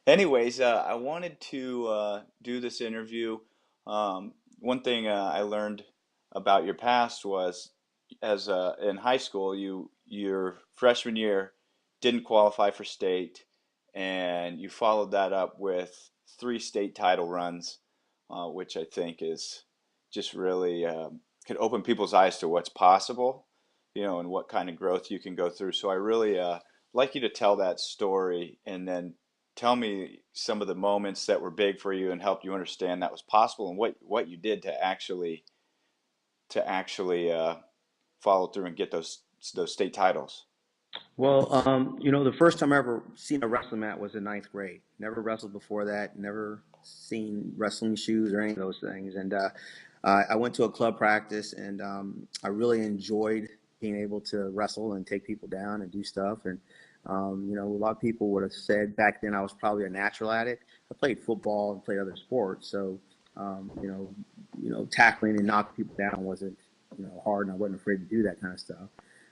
Anyways, I wanted to do this interview. One thing I learned about your past was, as in high school, your freshman year didn't qualify for state, and you followed that up with three state title runs, which I think is just really could open people's eyes to what's possible, and what kind of growth you can go through. So I really like you to tell that story, and then tell me some of the moments that were big for you and helped you understand that was possible, and what you did to actually follow through and get those state titles. Well, the first time I ever seen a wrestling mat was in ninth grade. Never wrestled before that. Never seen wrestling shoes or any of those things. And I went to a club practice, and I really enjoyed being able to wrestle and take people down and do stuff. And a lot of people would have said back then I was probably a natural at it. I played football and played other sports, so tackling and knocking people down wasn't hard, and I wasn't afraid to do that kind of stuff.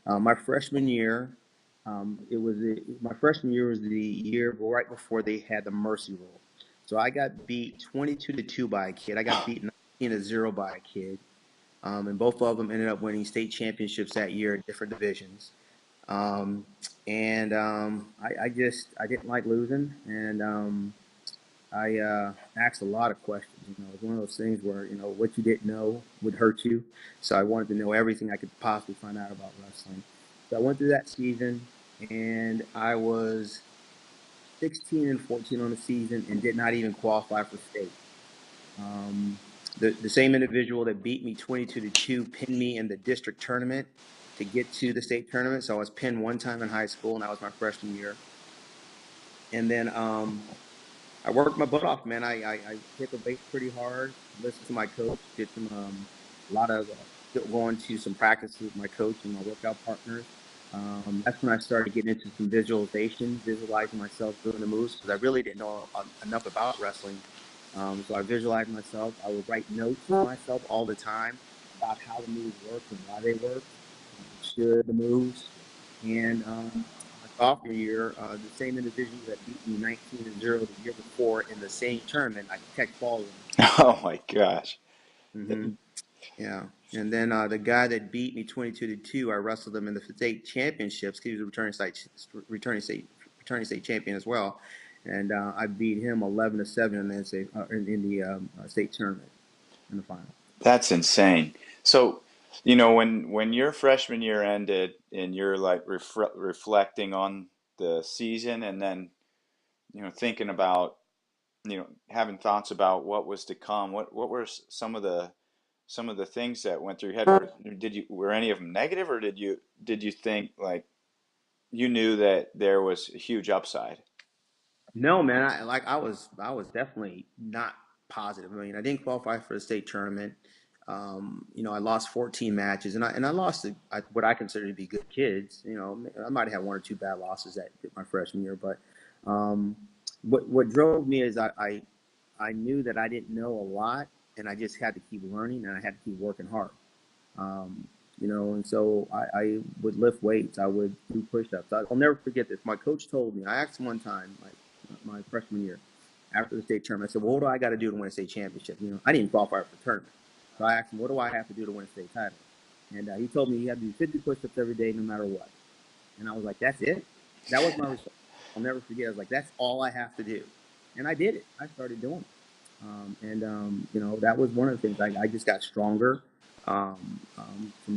My freshman year. My freshman year was the year right before they had the mercy rule. So I got beat 22-2 by a kid. I got beat 19-0 by a kid. And both of them ended up winning state championships that year in different divisions. Um, I didn't like losing, and I asked a lot of questions. It was one of those things where what you didn't know would hurt you. So I wanted to know everything I could possibly find out about wrestling. So I went through that season, and I was 16-14 on the season and did not even qualify for state. Um, the same individual that beat me 22-2 pinned me in the district tournament to get to the state tournament. So I was pinned one time in high school, and that was my freshman year. And then I worked my butt off, man. I hit the weights pretty hard. Listened to my coach. Did some a lot of going to some practices with my coach and my workout partners. That's when I started getting into some visualization, visualizing myself doing the moves because I really didn't know enough about wrestling. So I visualized myself. I would write notes to myself all the time about how the moves work and why they work, understood the moves, and my sophomore year, the same individual that beat me 19-0 the year before in the same tournament, I kept following him. Oh my gosh. Hmm. Yeah. And then the guy that beat me 22-2, I wrestled him in the state championships. He was a returning state champion as well. And I beat him 11-7 in the state tournament in the final. That's insane. So, when your freshman year ended and you're like reflecting on the season, and then, thinking about, having thoughts about what was to come, what were some of the things that went through your head? Were any of them negative, or did you think, like, you knew that there was a huge upside? No, man. I was definitely not positive. I mean, I didn't qualify for the state tournament. I lost 14 matches, and I lost to what I consider to be good kids. I might have had one or two bad losses at my freshman year, but um, what drove me is I knew that I didn't know a lot, and I just had to keep learning, and I had to keep working hard. Um, and so I would lift weights. I would do push-ups. I'll never forget this. My coach told me. I asked him one time, like my freshman year, after the state tournament. I said, "Well, what do I got to do to win a state championship?" I didn't qualify for the tournament, so I asked him, "What do I have to do to win a state title?" And he told me you have to do 50 push-ups every day, no matter what. And I was like, "That's it." That was my response. I'll never forget. I was like, "That's all I have to do," and I did it. I started doing it. That was one of the things. I just got stronger from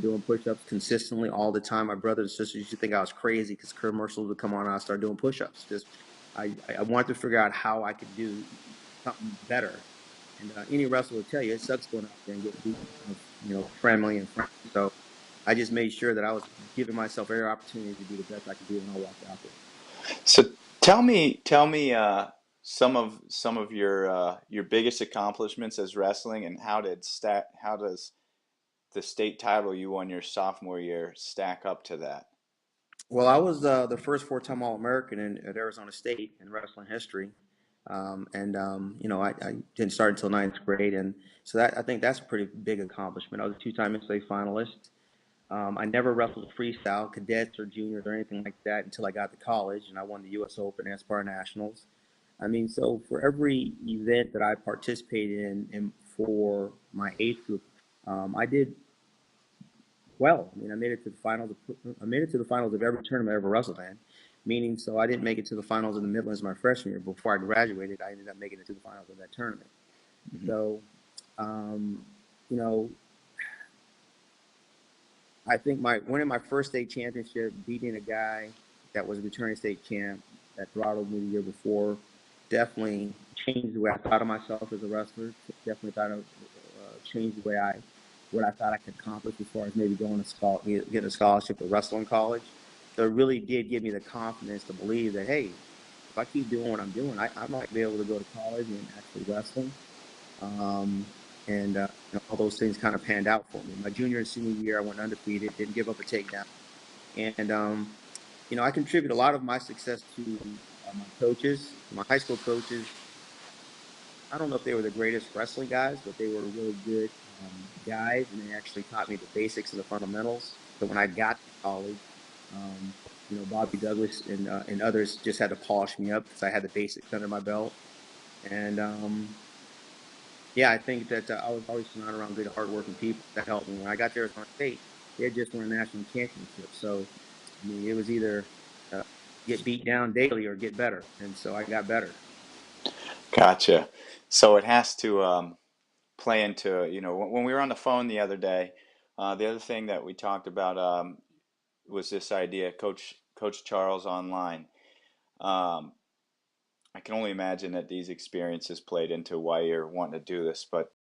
doing push-ups consistently all the time. My brothers and sisters used to think I was crazy because commercials would come on and I started doing push-ups. Just I wanted to figure out how I could do something better. And any wrestler will tell you it sucks going out there and getting beat, friendly and friendly. So I just made sure that I was giving myself every opportunity to do the best I could do when I walked out there. So tell me some of your biggest accomplishments as wrestling, and how does the state title you won your sophomore year stack up to that? Well, I was the first four-time All-American at Arizona State in wrestling history, I didn't start until ninth grade, and so I think that's a pretty big accomplishment. I was a two-time NCAA finalist. I never wrestled freestyle, cadets or juniors or anything like that until I got to college, and I won the U.S. Open and Aspire Nationals. I mean, so for every event that I participated in, and for my age group, I did well. I mean, I made it to the finals. I made it to the finals of every tournament I ever wrestled in. Meaning, so I didn't make it to the finals in the Midlands my freshman year. Before I graduated, I ended up making it to the finals of that tournament. Hmm. So, um, you know, I think my winning my first state championship, beating a guy that was a returning state champ that throttled me the year before, definitely changed the way I thought of myself as a wrestler. Definitely thought of changed the way I what I thought I could accomplish as far as maybe going to getting a scholarship to wrestle in college. So it really did give me the confidence to believe that, hey, if I keep doing what I'm doing, I might be able to go to college and actually wrestle. Um, and all those things kind of panned out for me. My junior and senior year, I went undefeated, didn't give up a takedown, and I contribute a lot of my success to my coaches, my high school coaches. I don't know if they were the greatest wrestling guys, but they were really good guys, and they actually taught me the basics and the fundamentals. So when I got to college, um, Bobby Douglas and others just had to polish me up because I had the basics under my belt. And yeah, I think that I was always surrounded around good, hardworking people. That helped me. When I got to Arizona State, they had just won a national championship. So, I mean, it was either uh, get beat down daily or get better. And so I got better. Gotcha. So it has to play into, when we were on the phone the other day, the other thing that we talked about was this idea, Coach Charles online. Um, I can only imagine that these experiences played into why you're wanting to do this, but